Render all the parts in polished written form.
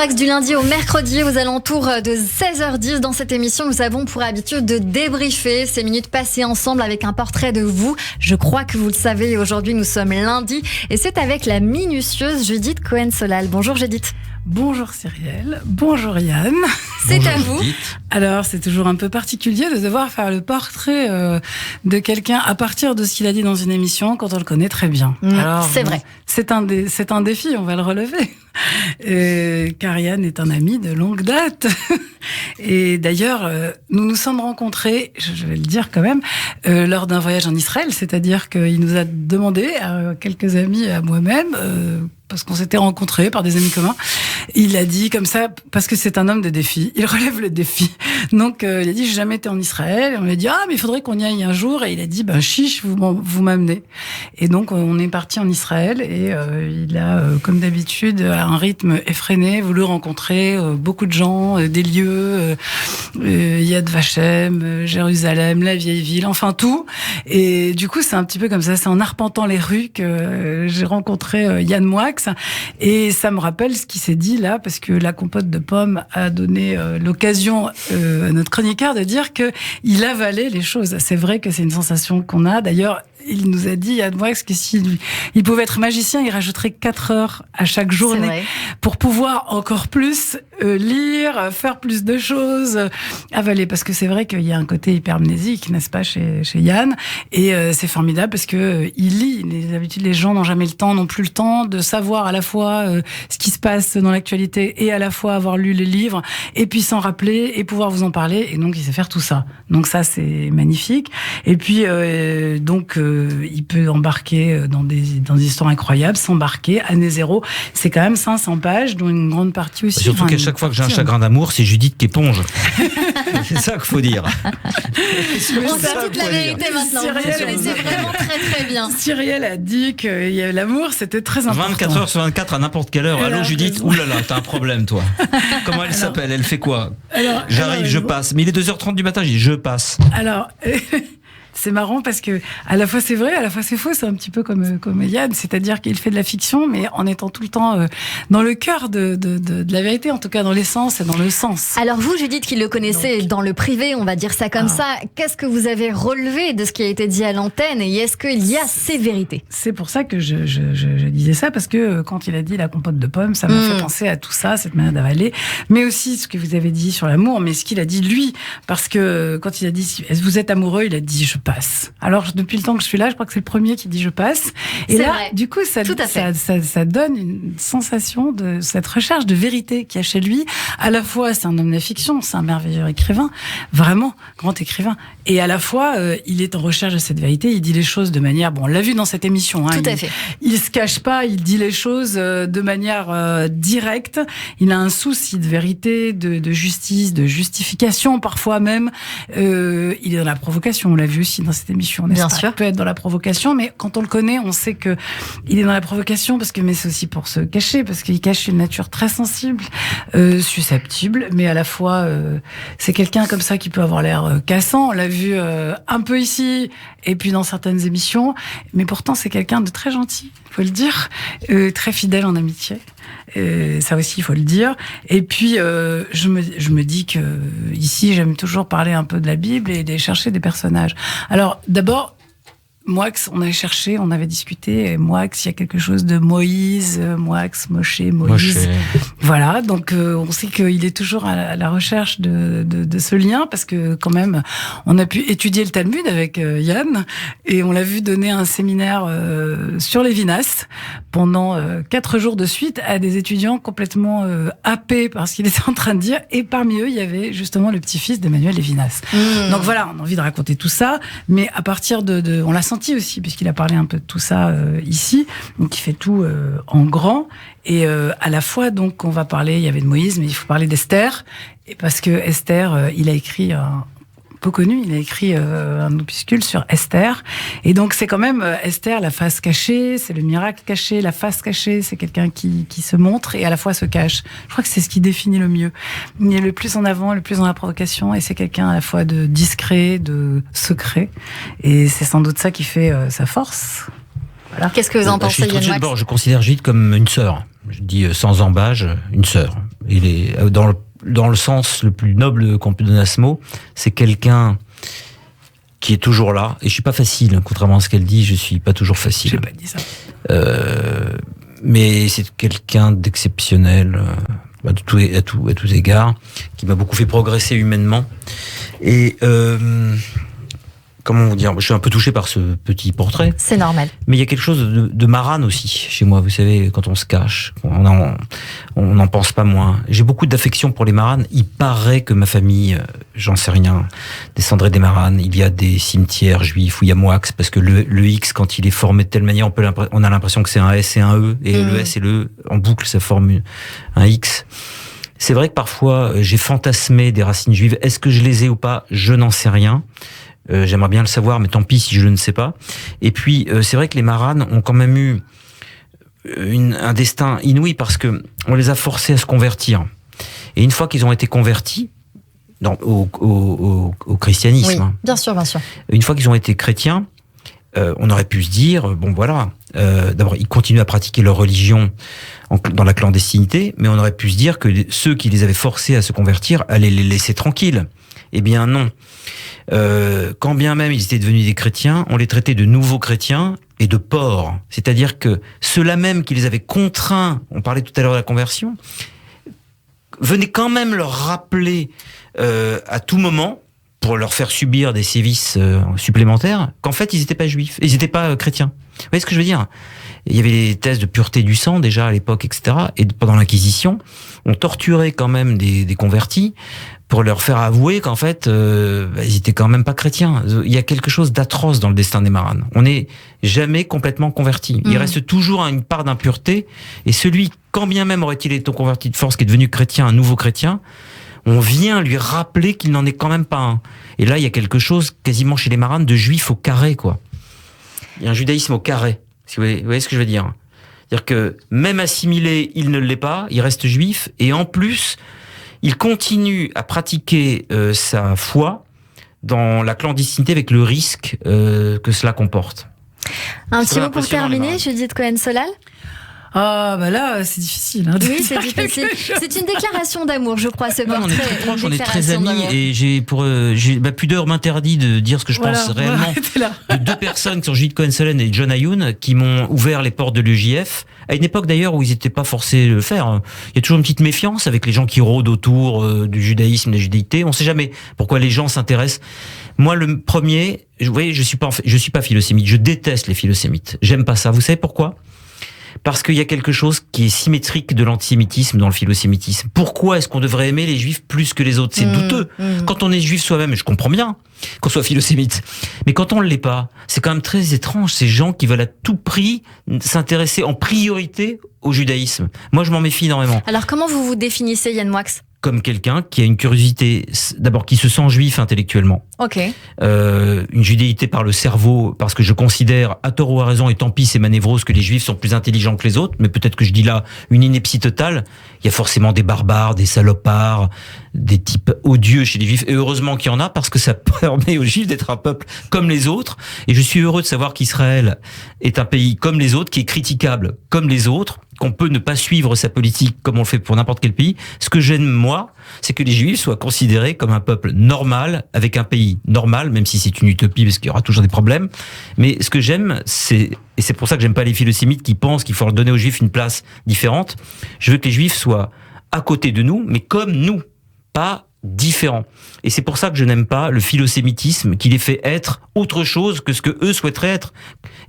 Moix du lundi au mercredi aux alentours de 16h10. Dans cette émission, nous avons pour habitude de débriefer ces minutes passées ensemble avec un portrait de vous. Je crois que vous le savez, aujourd'hui nous sommes lundi et c'est avec la minutieuse Judith Cohen-Solal. Bonjour Judith. Bonjour Cyrielle, bonjour Yann. C'est Bonjour à vous. Judith. Alors c'est toujours un peu particulier de devoir faire le portrait de quelqu'un à partir de ce qu'il a dit dans une émission quand on le connaît très bien. Alors, c'est vrai. C'est un défi, on va le relever. Car Yann est un ami de longue date. Et d'ailleurs, nous nous sommes rencontrés, je vais le dire quand même, lors d'un voyage en Israël. C'est-à-dire qu'il nous a demandé, à quelques amis et à moi-même, parce qu'on s'était rencontrés par des amis communs, il a dit comme ça, parce que c'est un homme de défi, il relève le défi. Donc il a dit, j'ai jamais été en Israël. Et on lui a dit, mais il faudrait qu'on y aille un jour. Et il a dit, chiche, vous m'amenez. Et donc on est parti en Israël et il a, comme d'habitude, à un rythme effréné, voulu rencontrer beaucoup de gens, des lieux, Yad Vashem, Jérusalem, la vieille ville, enfin tout. Et du coup, c'est un petit peu comme ça, c'est en arpentant les rues que j'ai rencontré Yann Moix. Et ça me rappelle ce qui s'est dit là, parce que la compote de pommes a donné l'occasion à notre chroniqueur de dire que il avalait les choses. C'est vrai que c'est une sensation qu'on a. D'ailleurs, il nous a dit, Yann Moix, que s'il pouvait être magicien, il rajouterait 4 heures à chaque journée pour pouvoir encore plus lire, faire plus de choses, avaler. Parce que c'est vrai qu'il y a un côté hypermnésique, n'est-ce pas, chez Yann. Et c'est formidable parce que il lit. D'habitude, les gens n'ont jamais le temps, n'ont plus le temps de savoir à la fois ce qui se passe dans l'actualité et à la fois avoir lu les livres et puis s'en rappeler et pouvoir vous en parler. Et donc, il sait faire tout ça. Donc ça, c'est magnifique. Et puis, il peut embarquer dans des histoires incroyables, s'embarquer, année zéro. C'est quand même 500 pages, dont une grande partie aussi. Surtout qu'à chaque fois que j'ai un chagrin d'amour, c'est Judith qui éponge. C'est ça qu'il faut dire. On sait toute la vérité maintenant. Vous connaissez vraiment très très bien. Cyrielle a dit que l'amour, c'était très important. 24 heures sur 24 à n'importe quelle heure. Allô Judith, oulala, t'as un problème toi. Comment elle s'appelle? Elle fait quoi? J'arrive, je passe. Mais il est 2h30 du matin, je dis je passe. Alors... C'est marrant parce que à la fois c'est vrai, à la fois c'est faux. C'est un petit peu comme Yann, c'est-à-dire qu'il fait de la fiction, mais en étant tout le temps dans le cœur de la vérité, en tout cas dans l'essence et dans le sens. Alors vous, Judith, qui le connaissez dans le privé, on va dire ça comme ça, qu'est-ce que vous avez relevé de ce qui a été dit à l'antenne et est-ce qu'il y a ces vérités? C'est pour ça que je disais ça, parce que quand il a dit la compote de pommes, ça m'a fait penser à tout ça, cette manière d'avaler, mais aussi ce que vous avez dit sur l'amour, mais ce qu'il a dit lui, parce que quand il a dit est-ce que vous êtes amoureux, il a dit je passe. Alors depuis le temps que je suis là, je crois que c'est le premier qui dit je passe. Et là, du coup, ça donne une sensation de cette recherche de vérité qu'il y a chez lui. À la fois, c'est un homme de la fiction, c'est un merveilleux écrivain, vraiment grand écrivain. Et à la fois, il est en recherche de cette vérité. Il dit les choses de manière, on l'a vu dans cette émission. Tout à fait. Il se cache pas, il dit les choses de manière directe. Il a un souci de vérité, de justice, de justification, parfois même. Il est dans la provocation. On l'a vu aussi dans cette émission. Bien sûr. Il peut être dans la provocation, mais quand on le connaît, on sait que il est dans la provocation mais c'est aussi pour se cacher, parce qu'il cache une nature très sensible, susceptible, mais à la fois, c'est quelqu'un comme ça qui peut avoir l'air cassant. On l'a vu un peu ici, et puis dans certaines émissions, mais pourtant c'est quelqu'un de très gentil, il faut le dire, très fidèle en amitié. Ça aussi, il faut le dire. Et puis, je me dis que ici, j'aime toujours parler un peu de la Bible et de chercher des personnages. Alors, d'abord, Moix, on avait cherché, on avait discuté. Et Moix, il y a quelque chose de Moïse, Moïse. Voilà, donc on sait qu'il est toujours à la recherche de ce lien, parce que quand même, on a pu étudier le Talmud avec Yann, et on l'a vu donner un séminaire sur Lévinas pendant 4 jours de suite à des étudiants complètement happés par ce qu'il était en train de dire, et parmi eux, il y avait justement le petit-fils d'Emmanuel Lévinas. Donc voilà, on a envie de raconter tout ça, mais à partir on l'a senti aussi, puisqu'il a parlé un peu de tout ça ici, donc il fait tout en grand, et à la fois, donc, on va parler, il y avait de Moïse, mais il faut parler d'Esther, et parce que Esther, il a écrit peu connu, il a écrit un opuscule sur Esther, et donc c'est quand même Esther, la face cachée, c'est le miracle caché, la face cachée, c'est quelqu'un qui se montre et à la fois se cache. Je crois que c'est ce qui définit le mieux. Il est le plus en avant, le plus dans la provocation, et c'est quelqu'un à la fois de discret, de secret, et c'est sans doute ça qui fait sa force. Voilà. Qu'est-ce que vous en pensez, Yann Moix ? Je considère Judith comme une sœur. Je dis sans embâge, une sœur. Il est dans le sens le plus noble qu'on peut donner à ce mot. C'est quelqu'un qui est toujours là. Et je suis pas facile, contrairement à ce qu'elle dit. Je suis pas toujours facile. J'ai pas dit ça. Mais c'est quelqu'un d'exceptionnel à tous égards, qui m'a beaucoup fait progresser humainement. Et comment vous dire, je suis un peu touché par ce petit portrait. C'est normal. Mais il y a quelque chose de marane aussi chez moi. Vous savez, quand on se cache, on n'en pense pas moins. J'ai beaucoup d'affection pour les maranes. Il paraît que ma famille, j'en sais rien, descendrait des maranes. Il y a des cimetières juifs où il y a Moix, parce que le X, quand il est formé de telle manière, on a l'impression que c'est un S et un E, et le S et le E, en boucle, ça forme un X. C'est vrai que parfois, j'ai fantasmé des racines juives. Est-ce que je les ai ou pas? Je n'en sais rien. J'aimerais bien le savoir, mais tant pis si je ne sais pas. Et puis, c'est vrai que les maranes ont quand même eu un destin inouï, parce que on les a forcés à se convertir. Et une fois qu'ils ont été convertis au christianisme, oui, bien sûr. Une fois qu'ils ont été chrétiens, on aurait pu se dire, bon voilà, d'abord ils continuent à pratiquer leur religion dans la clandestinité, mais on aurait pu se dire que ceux qui les avaient forcés à se convertir allaient les laisser tranquilles. Eh bien non. Quand bien même ils étaient devenus des chrétiens, on les traitait de nouveaux chrétiens et de porcs. C'est-à-dire que ceux-là même qui les avaient contraints, on parlait tout à l'heure de la conversion, venaient quand même leur rappeler à tout moment, pour leur faire subir des sévices supplémentaires, qu'en fait ils n'étaient pas juifs, ils n'étaient pas chrétiens. Vous voyez ce que je veux dire? Il y avait les thèses de pureté du sang déjà à l'époque, etc. Et pendant l'Inquisition, on torturait quand même des convertis pour leur faire avouer qu'en fait, ils étaient quand même pas chrétiens. Il y a quelque chose d'atroce dans le destin des maranes. On n'est jamais complètement converti. Il reste toujours une part d'impureté. Et celui, quand bien même aurait-il été converti de force, qui est devenu chrétien, un nouveau chrétien, on vient lui rappeler qu'il n'en est quand même pas un. Et là, il y a quelque chose quasiment chez les maranes de juifs au carré, quoi. Il y a un judaïsme au carré. Si vous voyez ce que je veux dire? C'est-à-dire que même assimilé, il ne l'est pas, il reste juif, et en plus, il continue à pratiquer sa foi dans la clandestinité avec le risque que cela comporte. Un petit mot pour terminer, Judith Cohen-Solal. Ah, bah là, c'est difficile. Hein, oui, c'est difficile. C'est une déclaration d'amour, je crois, ce portrait. On est très proches, on est très amis, et ma pudeur m'interdit de dire ce que je pense réellement de deux personnes qui sont Judith Cohen-Solal et John Ayoun, qui m'ont ouvert les portes de l'EJF, à une époque d'ailleurs où ils n'étaient pas forcés de le faire. Il y a toujours une petite méfiance avec les gens qui rôdent autour du judaïsme, de la judaïté. On ne sait jamais pourquoi les gens s'intéressent. Moi, le premier, vous voyez, je suis pas philosémite. Je déteste les philosémites. J'aime pas ça. Vous savez pourquoi? Parce qu'il y a quelque chose qui est symétrique de l'antisémitisme dans le philosémitisme. Pourquoi est-ce qu'on devrait aimer les juifs plus que les autres? C'est douteux. Quand on est juif soi-même, et je comprends bien qu'on soit philosémite, mais quand on ne l'est pas, c'est quand même très étrange, ces gens qui veulent à tout prix s'intéresser en priorité au judaïsme. Moi, je m'en méfie énormément. Alors, comment vous vous définissez, Yann Moix? Comme quelqu'un qui a une curiosité, d'abord qui se sent juif intellectuellement. Ok. Une judéité par le cerveau, parce que je considère, à tort ou à raison, et tant pis c'est ma névrose, que les juifs sont plus intelligents que les autres, mais peut-être que je dis là une ineptie totale. Il y a forcément des barbares, des salopards, des types odieux chez les juifs, et heureusement qu'il y en a, parce que ça permet aux juifs d'être un peuple comme les autres, et je suis heureux de savoir qu'Israël est un pays comme les autres, qui est critiquable comme les autres, qu'on peut ne pas suivre sa politique comme on le fait pour n'importe quel pays. Ce que j'aime, moi, c'est que les Juifs soient considérés comme un peuple normal, avec un pays normal, même si c'est une utopie, parce qu'il y aura toujours des problèmes. Mais ce que j'aime, et c'est pour ça que j'aime pas les philosémites qui pensent qu'il faut leur donner aux Juifs une place différente. Je veux que les Juifs soient à côté de nous, mais comme nous, pas différents. Et c'est pour ça que je n'aime pas le philosémitisme qui les fait être autre chose que ce que eux souhaiteraient être.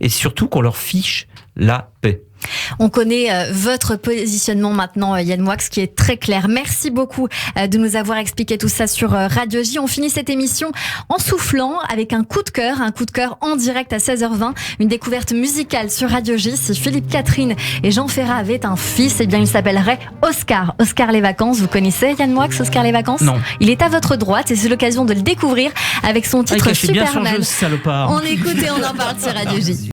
Et surtout qu'on leur fiche la paix. On connaît votre positionnement maintenant, Yann Moix, qui est très clair. Merci beaucoup de nous avoir expliqué tout ça sur Radio J. On finit cette émission en soufflant avec un coup de cœur en direct à 16h20, une découverte musicale sur Radio J. Si Philippe Catherine et Jean Ferrat avaient un fils, eh bien il s'appellerait Oscar. Oscar les vacances, vous connaissez Yann Moix, Oscar les vacances? Non. Il est à votre droite et c'est l'occasion de le découvrir avec son titre Superman. Bien son jeu, salopard. On écoute et on en parle sur Radio J.